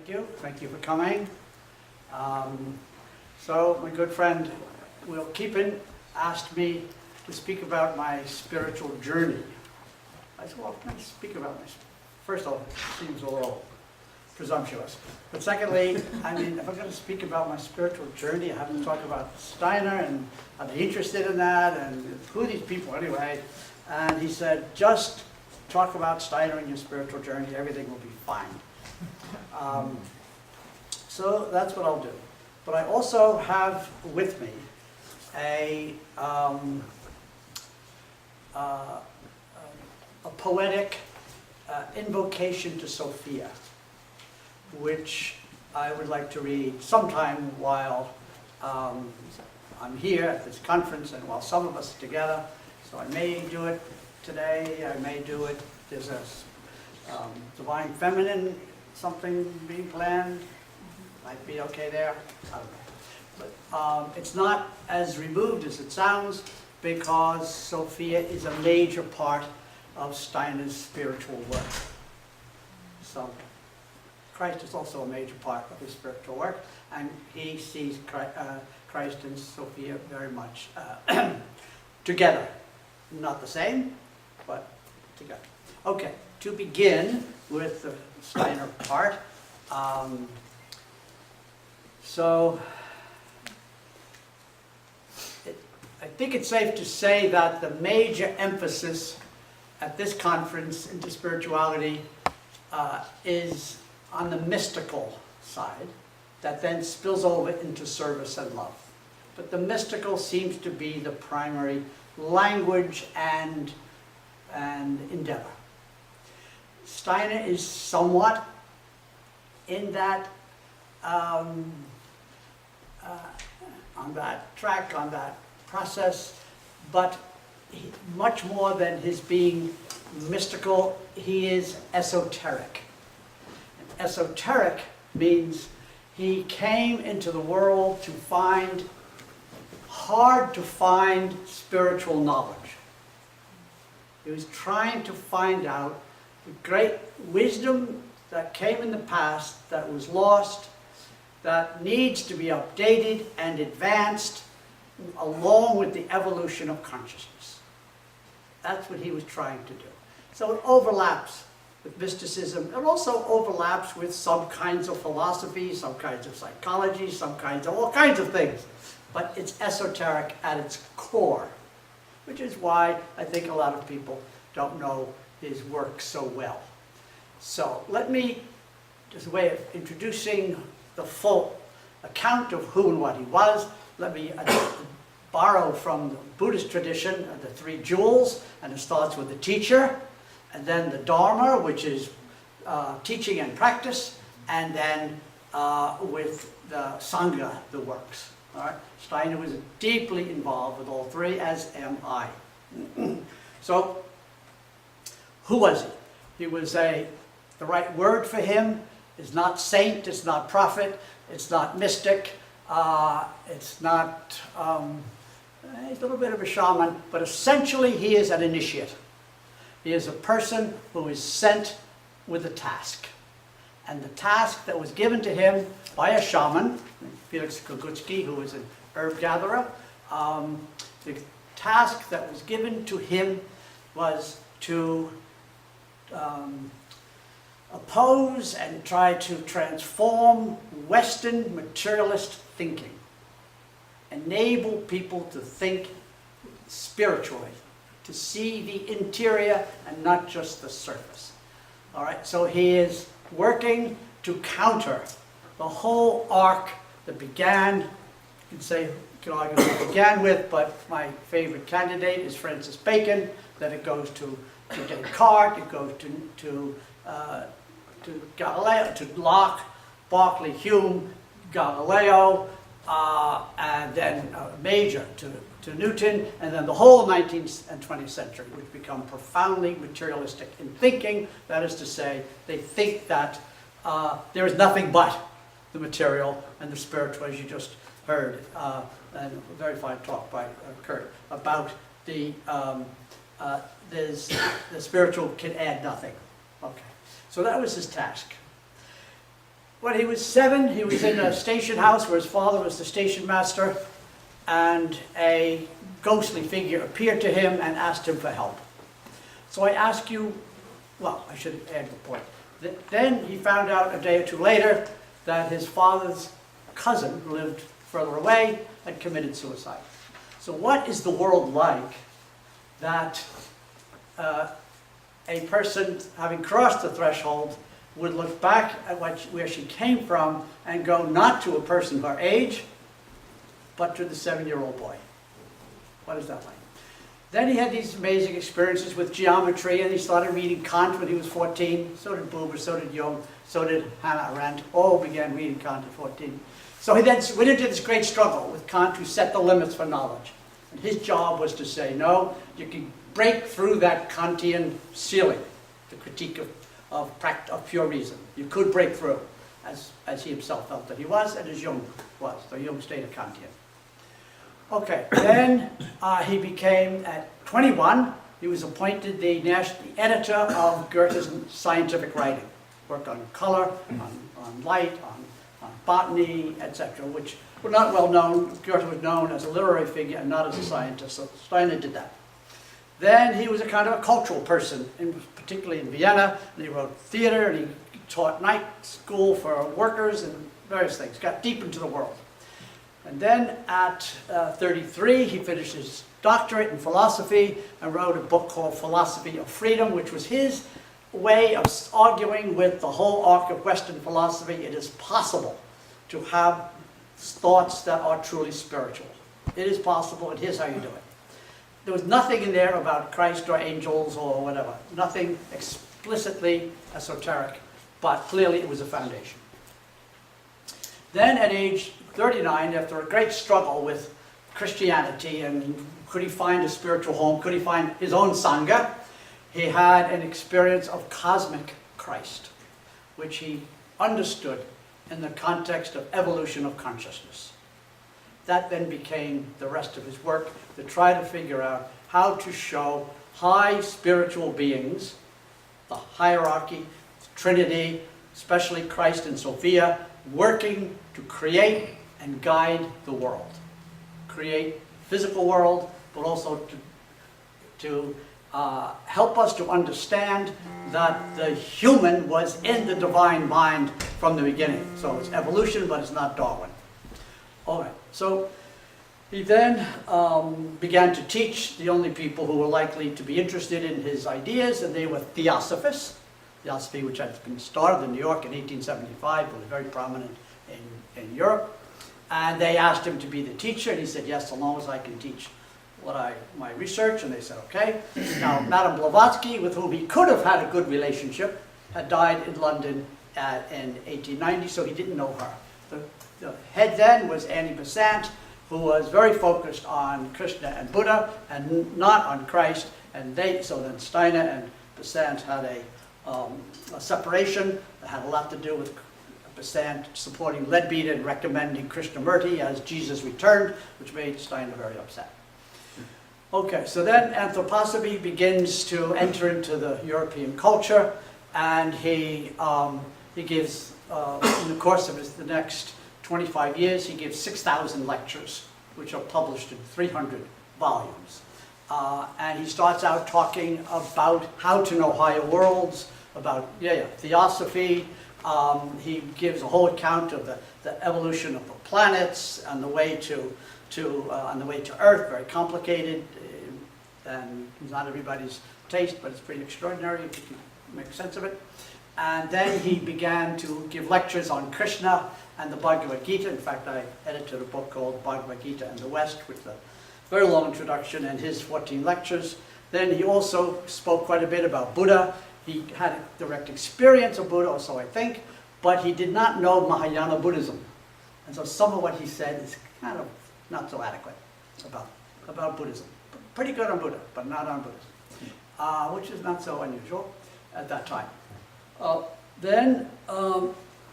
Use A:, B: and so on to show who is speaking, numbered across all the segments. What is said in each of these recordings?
A: Thank you. Thank you for coming. So my good friend Will Keepin asked me to speak about my spiritual journey. I said, well, can I speak about my... First of all, it seems a little presumptuous. But secondly, I mean, if I'm going to speak about my spiritual journey, I have to talk about Steiner, and are they interested in that, and who are these people anyway? And he said, just talk about Steiner and your spiritual journey, everything will be fine. So that's what I'll do. But I also have with me a poetic invocation to Sophia, which I would like to read sometime while I'm here at this conference and while some of us are together. So I may do it today, I may do it, there's a Divine Feminine something being planned, might be okay there, I don't know. But it's not as removed as it sounds, because Sophia is a major part of Steiner's spiritual work. So Christ is also a major part of his spiritual work, and he sees Christ and Sophia very much together. Not the same, but together. Okay, to begin with the Steiner part. I think it's safe to say that the major emphasis at this conference, InterSpirituality, is on the mystical side, that then spills over into service and love. But the mystical seems to be the primary language and endeavor. Steiner is somewhat in that, on that track, on that process, but much more than his being mystical, he is esoteric. And esoteric means he came into the world to find hard to find spiritual knowledge. He was trying to find out the great wisdom that came in the past that was lost, that needs to be updated and advanced along with the evolution of consciousness. That's what he was trying to do. So it overlaps with mysticism. It also overlaps with some kinds of philosophy, some kinds of psychology, some kinds of all kinds of things. But it's esoteric at its core, which is why I think a lot of people don't know his work so well. So let me, as a way of introducing the full account of who and what he was, let me borrow from the Buddhist tradition of the three jewels, and it starts with the teacher, and then the Dharma, which is teaching and practice, and then with the Sangha, the works. All right? Steiner was deeply involved with all three, as am I. So, who was he? He was the right word for him is not saint, it's not prophet, it's not mystic, it's not, he's a little bit of a shaman, but essentially he is an initiate. He is a person who is sent with a task. And the task that was given to him by a shaman, Felix Kogutsky, who was an herb gatherer, the task that was given to him was to oppose and try to transform Western materialist thinking. Enable people to think spiritually, to see the interior and not just the surface. All right, so he is working to counter the whole arc that began, you can say, you can argue what it began with, but my favorite candidate is Francis Bacon, then it goes to Descartes, it goes to Galileo, to Locke, Berkeley, Hume, Galileo, and then major to Newton, and then the whole 19th and 20th century, which become profoundly materialistic in thinking. That is to say, they think that there is nothing but the material and the spiritual, as you just heard, and a very fine talk by Kurt about the spiritual can add nothing. Okay, so that was his task. When he was 7, he was in a station house where his father was the station master, and a ghostly figure appeared to him and asked him for help. So I ask you, well, I should add the point. Then he found out a day or two later that his father's cousin, who lived further away, had committed suicide. So what is the world like that a person, having crossed the threshold, would look back at where she came from and go not to a person her age, but to the 7-year-old boy? What is that like? Then he had these amazing experiences with geometry, and he started reading Kant when he was 14. So did Buber, so did Jung, so did Hannah Arendt. All began reading Kant at 14. So he then went into this great struggle with Kant, who set the limits for knowledge. And his job was to say, no, you can break through that Kantian ceiling, the critique of pure reason. You could break through, as he himself felt that he was, and as Jung was. So Jung stayed a Kantian. Okay, then he became, at 21, he was appointed the editor of Goethe's scientific writing. Worked on color, on light, on botany, etc., which were not well known. Goethe was known as a literary figure and not as a scientist, so Steiner did that. Then he was a kind of a cultural person, particularly in Vienna, and he wrote theater, and he taught night school for workers and various things, got deep into the world. And then at 33, he finished his doctorate in philosophy and wrote a book called Philosophy of Freedom, which was his way of arguing with the whole arc of Western philosophy. It is possible to have thoughts that are truly spiritual. It is possible, and here's how you do it. There was nothing in there about Christ or angels or whatever. Nothing explicitly esoteric, but clearly it was a foundation. Then at age 39, after a great struggle with Christianity and could he find a spiritual home, could he find his own Sangha, he had an experience of cosmic Christ, which he understood in the context of evolution of consciousness. That then became the rest of his work, to try to figure out how to show high spiritual beings, the hierarchy, the Trinity, especially Christ and Sophia, working to create and guide the world. Create physical world, but also to help us to understand that the human was in the divine mind from the beginning. So it's evolution, but it's not Darwin. All right, so he then began to teach the only people who were likely to be interested in his ideas, and they were theosophists. Theosophy, which had been started in New York in 1875, was very prominent in Europe. And they asked him to be the teacher, and he said, yes, so long as I can teach my research, and they said, okay. Now, Madame Blavatsky, with whom he could have had a good relationship, had died in London in 1890, so he didn't know her. The head then was Annie Besant, who was very focused on Krishna and Buddha, and not on Christ, and so then Steiner and Besant had a separation that had a lot to do with Besant supporting Leadbeater and recommending Krishnamurti as Jesus returned, which made Steiner very upset. Okay, so then anthroposophy begins to enter into the European culture, and he gives, in the course of the next 25 years, he gives 6,000 lectures, which are published in 300 volumes. And he starts out talking about how to know higher worlds, about theosophy. He gives a whole account of the evolution of the planets on the way to Earth. Very complicated, and not everybody's taste, but it's pretty extraordinary if you can make sense of it. And then he began to give lectures on Krishna and the Bhagavad Gita. In fact, I edited a book called Bhagavad Gita and the West, with a very long introduction and his 14 lectures. Then he also spoke quite a bit about Buddha. He had a direct experience of Buddha, or so I think, but he did not know Mahayana Buddhism. And so some of what he said is kind of not so adequate about Buddhism. Pretty good on Buddha, but not on Buddhism, which is not so unusual at that time. Then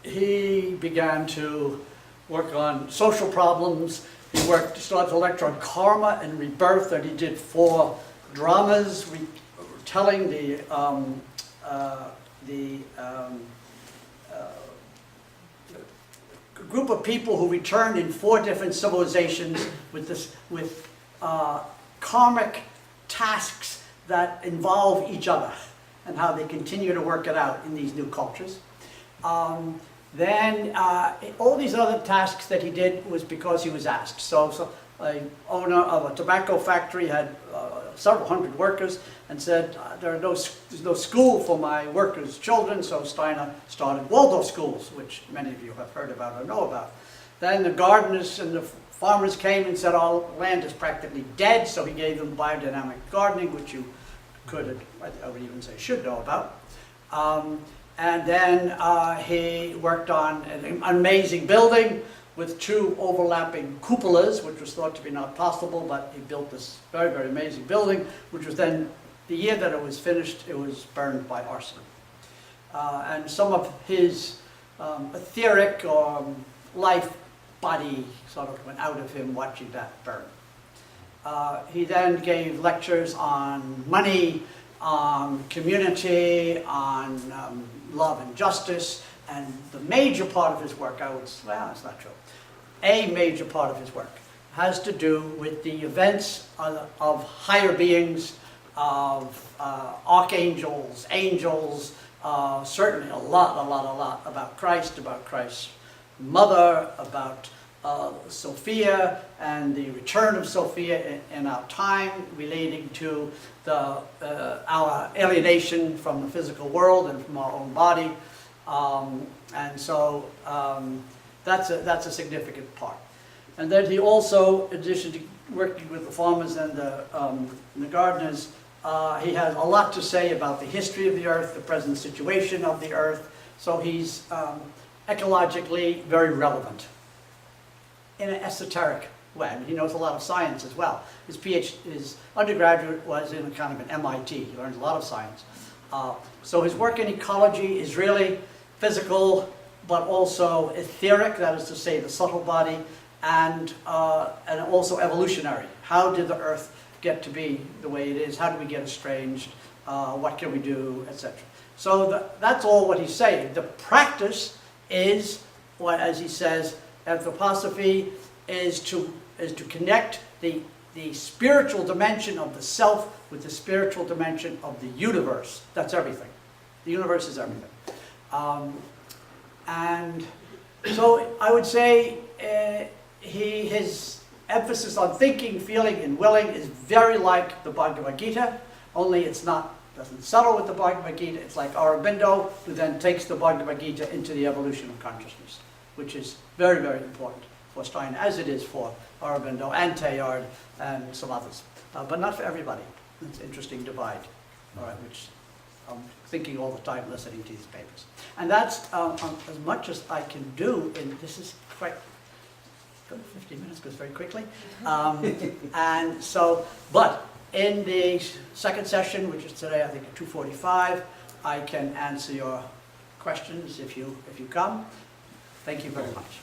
A: he began to work on social problems. He started to lecture on karma and rebirth, and he did 4 dramas telling the group of people who returned in 4 different civilizations with karmic tasks that involve each other and how they continue to work it out in these new cultures. Then all these other tasks that he did was because he was asked. So an owner of a tobacco factory had several hundred workers and said, there's no school for my workers' children, so Steiner started Waldorf schools, which many of you have heard about or know about. Then the gardeners and the farmers came and said, all land is practically dead, so he gave them biodynamic gardening, which you could, I would even say, should know about. And then he worked on an amazing building with 2 overlapping cupolas, which was thought to be not possible, but he built this very, very amazing building, which was then, the year that it was finished, it was burned by arson. And some of his etheric life body sort of went out of him watching that burn. He then gave lectures on money, on community, on love and justice, and the major part of his work, well, it's not true. A major part of his work has to do with the events of higher beings, of archangels, angels, certainly a lot about Christ's mother, about Sophia and the return of Sophia in our time, relating to our alienation from the physical world and from our own body. And so that's a significant part. And then he also, in addition to working with the farmers and the gardeners, he has a lot to say about the history of the earth, the present situation of the earth. So he's ecologically very relevant in an esoteric way. I mean, he knows a lot of science as well. His Ph.D., his undergraduate was in kind of an MIT. He learned a lot of science. So his work in ecology is really physical, but also etheric, that is to say the subtle body, and also evolutionary. How did the earth get to be the way it is? How did we get estranged? What can we do, etc. So that's all what he's saying. The practice is, what, as he says, anthroposophy is to connect the spiritual dimension of the self with the spiritual dimension of the universe. That's everything. The universe is everything. And so I would say his emphasis on thinking, feeling, and willing is very like the Bhagavad Gita, only doesn't settle with the Bhagavad Gita. It's like Aurobindo, who then takes the Bhagavad Gita into the evolution of consciousness, which is very, very important for Steiner, as it is for Aurobindo and Teilhard and some others. But not for everybody. It's an interesting divide, all right, which I'm thinking all the time listening to these papers. And that's as much as I can do, and this is quite, 15 minutes goes very quickly. And so, but in the second session, which is today, I think at 2:45, I can answer your questions if you come. Thank you very much.